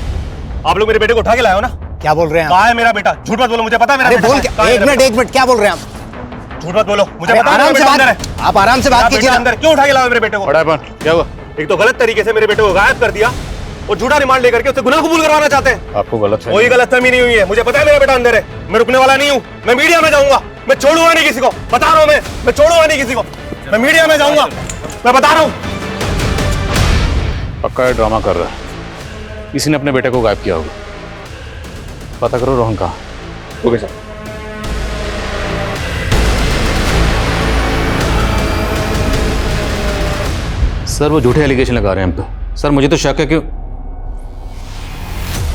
आप लोग मेरे बेटे को उठा के लाए हो ना? क्या बोल रहे हैं? कहाँ है मेरा बेटा? झूठ मत बोलो, मुझे पता है मेरा बेटा। बोल क्या? एक मिनट, क्या बोल रहे हैं आप? झूठ मत बोलो, मुझे पता है आराम से अंदर है। आप आराम से बात कीजिए। अंदर क्यों उठा के लाओ मेरे बेटे को? क्या हुआ? एक तो गलत तरीके से मेरे बेटे को गायब कर दिया, और झूठा रिमांड लेकर के उससे गुनाह कबूल करवाना चाहते हैं। आपको गलत कोई गलतफहमी नहीं हुई है, मुझे पता है मेरा बेटा अंदर है। मैं रुकने वाला नहीं हूँ, मैं मीडिया में जाऊंगा। मैं छोड़ूंगा नहीं किसी को, बता रहा हूँ। मैं छोड़ूंगा नहीं किसी को, मैं मीडिया में जाऊंगा, मैं बता रहा हूँ। पक्का ड्रामा कर रहा है, किसी ने अपने बेटे को गायब किया होगा। पता करो रोहन कहाँ। Okay sir. सर, वो झूठे एलिगेशन लगा रहे हैं हम पे। सर, मुझे तो शक है कि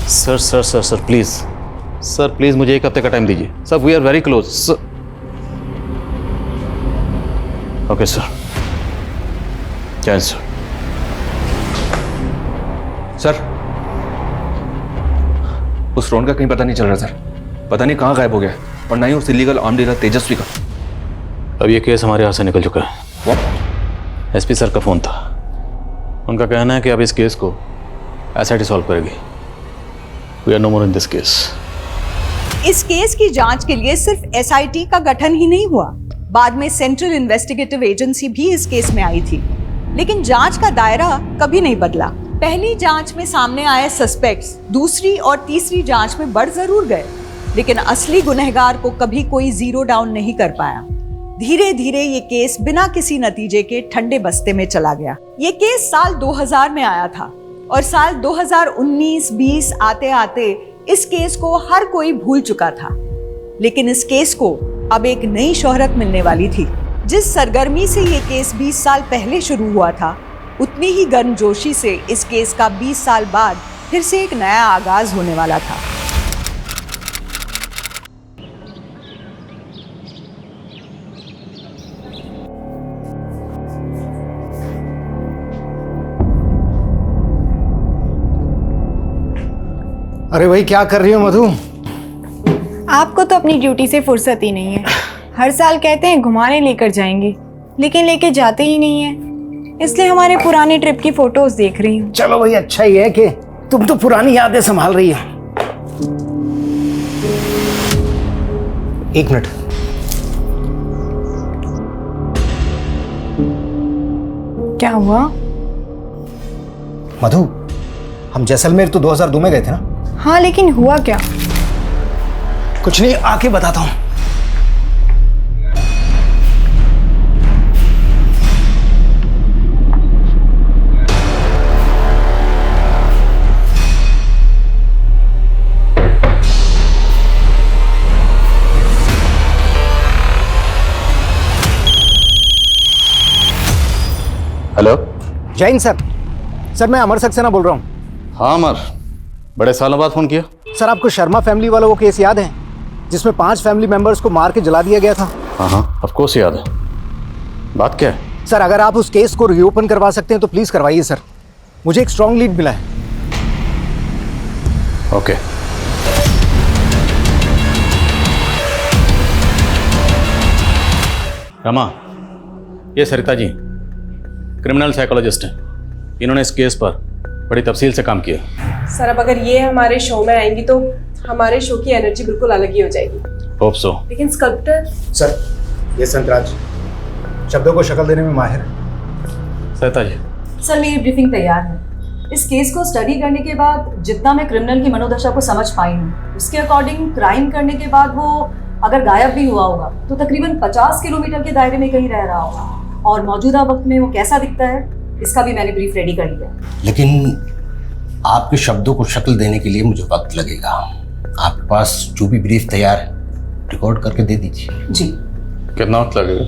sir sir sir sir please, sir please मुझे एक हफ्ते का टाइम दीजिए। Sir, we are very close. Okay sir, जय सर। सर, उस रोहन का कहीं पता नहीं चल रहा सर, पता नहीं कहाँ गायब हो गया, और ना ही उस इलीगल आर्म डीलर तेजस्वी का। अब ये केस हमारे हाथ से निकल चुका है। एसपी सर का फोन था, उनका कहना है कि अब इस केस को एसआईटी सॉल्व करेगी। We are no more in this case. इस केस की जांच के लिए सिर्फ एसआईटी का गठन ही नहीं हुआ, बाद में सेंट्रल इन्वेस्टिगेटिव एजेंसी भी इस केस में आई थी, लेकिन जांच का दायरा कभी नहीं बदला। पहली जांच में सामने आए सस्पेक्ट्स दूसरी और तीसरी जांच में बढ़ जरूर गए, लेकिन असली गुनहगार को कभी कोई जीरो डाउन नहीं कर पाया। धीरे धीरे ये केस बिना किसी नतीजे के ठंडे बस्ते में चला गया। ये केस साल 2000 में आया था, और साल 2019-20 आते आते इस केस को हर कोई भूल चुका था। लेकिन इस केस को अब एक नई शोहरत मिलने वाली थी। जिस सरगर्मी से ये केस 20 साल पहले शुरू हुआ था, उतनी ही गर्मजोशी से इस केस का 20 साल बाद फिर से एक नया आगाज होने वाला था। अरे भाई क्या कर रही हो मधु? आपको तो अपनी ड्यूटी से फुर्सत ही नहीं है। हर साल कहते हैं घुमाने लेकर जाएंगे, लेकिन लेके जाते ही नहीं है। इसलिए हमारे पुराने ट्रिप की फोटोज देख रही हूँ। चलो भाई, अच्छा ही है कि तुम तो पुरानी यादें संभाल रही हो। एक मिनट। क्या हुआ? मधु, हम जैसलमेर तो 2002 में गए थे ना? हाँ, लेकिन हुआ क्या? कुछ नहीं, आके बताता हूँ। हेलो, जय हिंद सर। सर मैं अमर सक्सेना बोल रहा हूँ। हाँ अमर, बड़े सालों बाद फोन किया। सर आपको शर्मा फैमिली वाला वो केस याद है जिसमें 5 फैमिली मेंबर्स को मार के जला दिया गया था? हाँ, ऑफ कोर्स याद है। बात क्या है? सर अगर आप उस केस को रीओपन करवा सकते हैं तो प्लीज करवाइए सर। मुझे एक स्ट्रॉन्ग लीड मिला है। ओके। रमा, ये सरिता जी क्रिमिनल साइकोलॉजिस्ट हैं। इन्होंने इस केस पर बड़ी तफसील से काम किया। सर अब अगर ये हमारे शो में आएंगी तो हमारे शो की एनर्जी बिल्कुल अलग ही हो जाएगी। Hope so. लेकिन स्कल्प्टर सर, ये संतराज शब्दों को शक्ल देने में माहिर है। सरिता जी, सर मेरी ब्रीफिंग तैयार है। इस केस को स्टडी करने के बाद जितना मैं क्रिमिनल की मनोदशा को समझ पाई हूँ, उसके अकॉर्डिंग क्राइम करने के बाद वो अगर गायब भी हुआ होगा तो तकरीबन 50 किलोमीटर के दायरे में कहीं रह रहा होगा, और मौजूदा वक्त में वो कैसा दिखता है इसका भी मैंने ब्रीफ रेडी कर लिया। लेकिन आपके शब्दों को शक्ल देने के लिए मुझे वक्त लगेगा। आपके पास जो भी ब्रीफ तैयार है रिकॉर्ड करके दे दीजिए। जी। कितना वक्त लगेगा?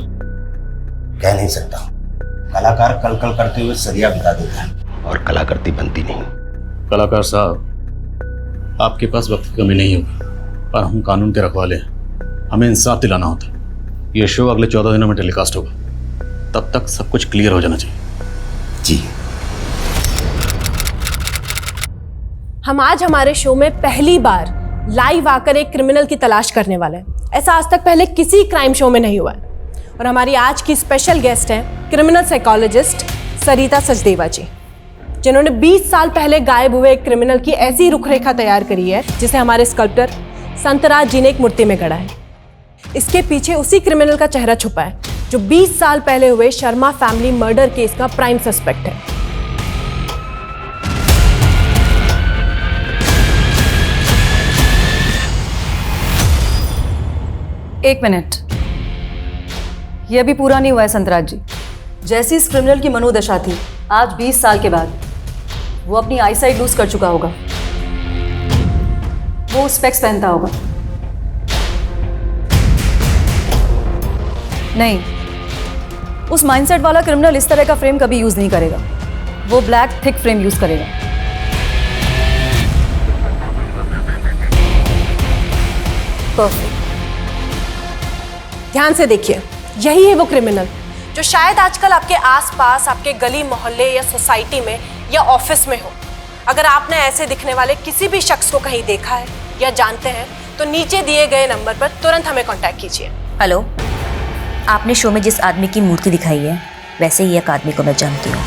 कह नहीं सकता। कलाकार कल कल करते हुए सरिया बिता देता है और कलाकृति बनती नहीं। कलाकार साहब, आपके पास वक्त की कमी नहीं होगी, पर हम कानून के रखवाले हैं। हमें इंसाफ दिलाना होता है। ये शो अगले 14 दिनों में टेलीकास्ट होगा, तब तक सब कुछ क्लियर हो जाना चाहिए। जी। हम आज हमारे शो में पहली बार लाइव आकर एक क्रिमिनल की तलाश करने वाले हैं। ऐसा आज तक पहले किसी क्राइम शो में नहीं हुआ है। और हमारी आज की स्पेशल गेस्ट हैं क्रिमिनल साइकोलॉजिस्ट सरिता सचदेवा जी, जिन्होंने 20 साल पहले गायब हुए एक क्रिमिनल की ऐसी रुखरेखा तैयार करी है जिसे हमारे स्कल्प्टर संतराज जी ने एक मूर्ति में गढ़ा है। इसके पीछे उसी क्रिमिनल का चेहरा छुपा है जो 20 साल पहले हुए शर्मा फैमिली मर्डर केस का प्राइम सस्पेक्ट है। एक मिनट, ये अभी पूरा नहीं हुआ है संतराज जी। जैसी इस क्रिमिनल की मनोदशा थी, आज 20 साल के बाद वो अपनी आईसाइट लूज कर चुका होगा। वो स्पेक्स पहनता होगा। नहीं, उस माइंडसेट वाला क्रिमिनल इस तरह का फ्रेम कभी यूज नहीं करेगा। वो ब्लैक थिक फ्रेम यूज करेगा। परफेक्ट। ध्यान से देखिए, यही है वो क्रिमिनल जो शायद आजकल आपके आसपास, आपके गली मोहल्ले या सोसाइटी में या ऑफिस में हो। अगर आपने ऐसे दिखने वाले किसी भी शख्स को कहीं देखा है या जानते हैं तो नीचे दिए गए नंबर पर तुरंत हमें कांटेक्ट कीजिए। हेलो, आपने शो में जिस आदमी की मूर्ति दिखाई है वैसे ही एक आदमी को मैं जानती हूँ।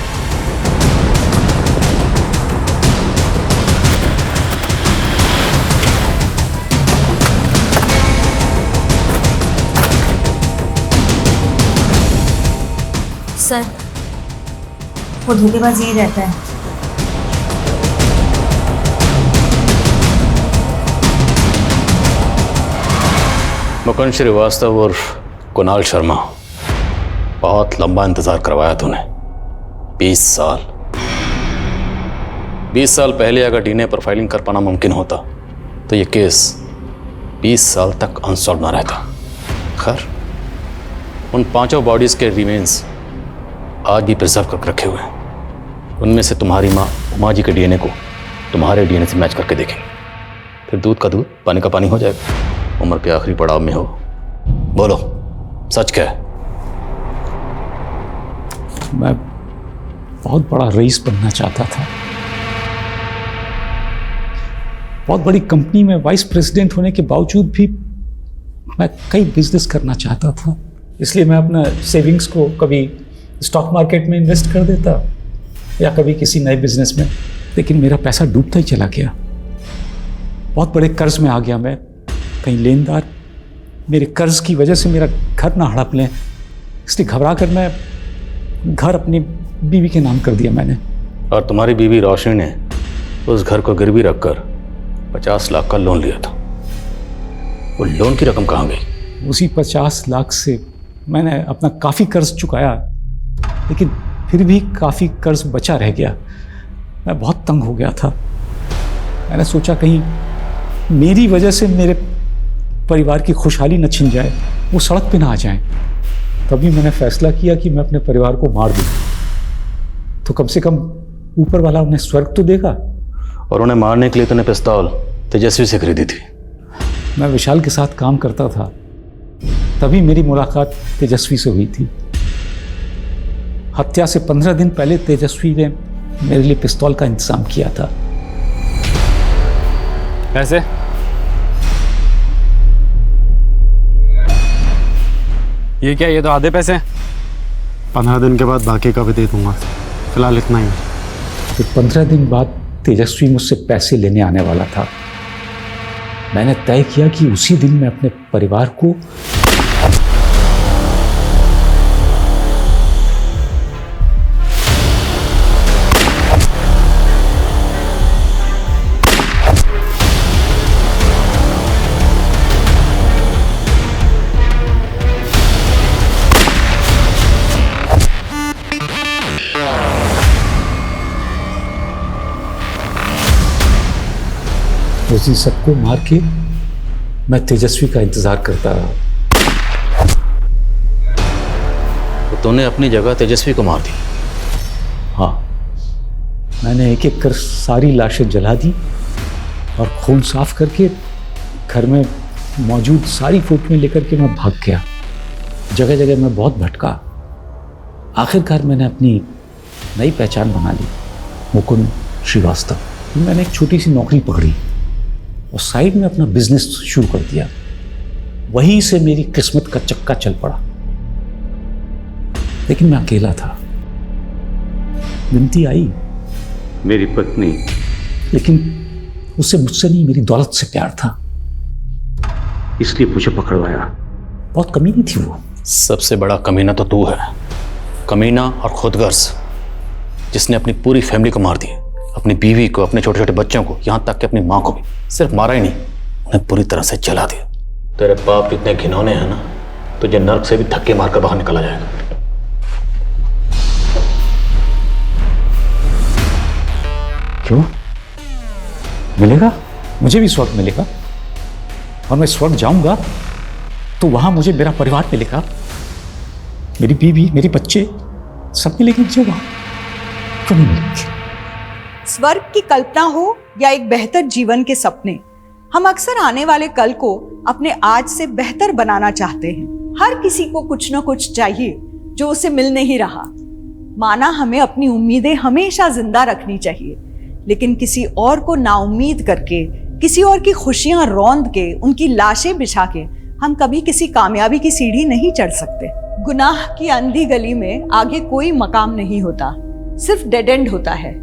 सर, वो धोखेबाज यही रहता है। मुकुंद श्रीवास्तव और कुणाल शर्मा, बहुत लंबा इंतजार करवाया तूने। 20 साल। 20 साल पहले अगर डीएनए प्रोफाइलिंग कर पाना मुमकिन होता तो ये केस 20 साल तक अनसॉल्व ना रहता। खैर, उन 5 बॉडीज के रिमेन्स आज भी प्रिजर्व करके रखे हुए हैं। उनमें से तुम्हारी माँ उमा जी के डीएनए को तुम्हारे डीएनए से मैच करके देखें, फिर दूध का दूध पानी का पानी हो जाएगा। उम्र के आखिरी पड़ाव में हो। बोलो, सच क्या है? मैं बहुत बड़ा रईस बनना चाहता था, बहुत बड़ी कंपनी में वाइस प्रेसिडेंट होने के बावजूद भी मैं कई बिजनेस करना चाहता था। इसलिए मैं अपना सेविंग्स को कभी स्टॉक मार्केट में इन्वेस्ट कर देता या कभी किसी नए बिजनेस में, लेकिन मेरा पैसा डूबता ही चला गया। बहुत बड़े कर्ज में आ गया मैं। कई लेनदार मेरे कर्ज की वजह से मेरा घर ना हड़प लें, इसलिए घबरा कर मैं घर अपनी बीवी के नाम कर दिया मैंने। और तुम्हारी बीवी रोशनी ने उस घर को गिरवी रखकर 50 लाख का लोन लिया था। वो लोन की रकम कहाँ गई? उसी 50 लाख से मैंने अपना काफ़ी कर्ज चुकाया, लेकिन फिर भी काफ़ी कर्ज बचा रह गया। मैं बहुत तंग हो गया था। मैंने सोचा कहीं मेरी वजह से मेरे परिवार की खुशहाली न छिन जाए, वो सड़क पे ना आ जाए। तभी मैंने फैसला किया कि मैं अपने परिवार को मार दूं, तो कम से कम ऊपर वाला उन्हें स्वर्ग तो देगा। और उन्हें मारने के लिए तूने पिस्तौल तेजस्वी से खरीदी थी। मैं विशाल के साथ काम करता था, तभी मेरी मुलाकात तेजस्वी से हुई थी। हत्या से 15 दिन पहले तेजस्वी ने मेरे लिए पिस्तौल का इंतजाम किया था। कैसे? ये क्या, ये तो आधे पैसे हैं। 15 दिन के बाद बाकी का भी दे दूंगा, फिलहाल इतना ही। फिर 15 दिन बाद तेजस्वी मुझसे पैसे लेने आने वाला था। मैंने तय किया कि उसी दिन मैं अपने परिवार को उसी सबको मार के मैं तेजस्वी का इंतजार करता रहा। तो तूने अपनी जगह तेजस्वी को मार दी? हाँ, मैंने एक एक कर सारी लाशें जला दी और खून साफ करके घर में मौजूद सारी फोटोएं लेकर के मैं भाग गया। जगह जगह मैं बहुत भटका। आखिरकार मैंने अपनी नई पहचान बना ली, मुकुंद श्रीवास्तव। मैंने एक छोटी सी नौकरी पकड़ी और साइड में अपना बिजनेस शुरू कर दिया। वहीं से मेरी किस्मत का चक्का चल पड़ा। लेकिन मैं अकेला था। विनती आई, मेरी पत्नी, लेकिन उसे मुझसे नहीं मेरी दौलत से प्यार था, इसलिए मुझे पकड़वाया। बहुत कमीनी थी वो। सबसे बड़ा कमीना तो तू है। कमीना और खुदगर्ज, जिसने अपनी पूरी फैमिली को मार दिया, अपनी बीवी को, अपने छोटे छोटे बच्चों को, यहां तक कि अपनी मां को भी। सिर्फ मारा ही नहीं, उन्हें पूरी तरह से जला दिया। तेरे पाप इतने घिनौने हैं ना, तुझे नर्क से भी धक्के मारकर बाहर निकाला जाएगा। क्यों? मिलेगा, मुझे भी स्वर्ग मिलेगा। और मैं स्वर्ग जाऊंगा तो वहां मुझे मेरा परिवार मिलेगा, मेरी बीवी, मेरे बच्चे, सब मिलेंगे मुझे वहां। क्यों नहीं मिलेंगे? स्वर्ग की कल्पना हो या एक बेहतर जीवन के सपने, हम अक्सर आने वाले कल को अपने आज से बेहतर बनाना चाहते हैं। हर किसी को कुछ न कुछ चाहिए जो उसे मिल नहीं रहा। माना हमें अपनी उम्मीदें हमेशा जिंदा रखनी चाहिए, लेकिन किसी और को नाउम्मीद करके, किसी और की खुशियां रौंद के, उनकी लाशें बिछा के हम कभी किसी कामयाबी की सीढ़ी नहीं चढ़ सकते। गुनाह की अंधी गली में आगे कोई मकाम नहीं होता, सिर्फ डेड एंड होता है।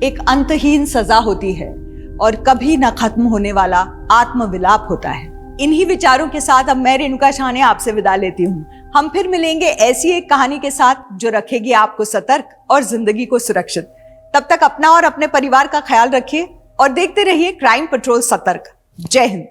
एक अंतहीन सजा होती है और कभी ना खत्म होने वाला आत्मविलाप होता है। इन्हीं विचारों के साथ अब मैं रेणुका शाह ने आपसे विदा लेती हूँ। हम फिर मिलेंगे ऐसी एक कहानी के साथ जो रखेगी आपको सतर्क और जिंदगी को सुरक्षित। तब तक अपना और अपने परिवार का ख्याल रखिए और देखते रहिए क्राइम पेट्रोल सतर्क। जय हिंद।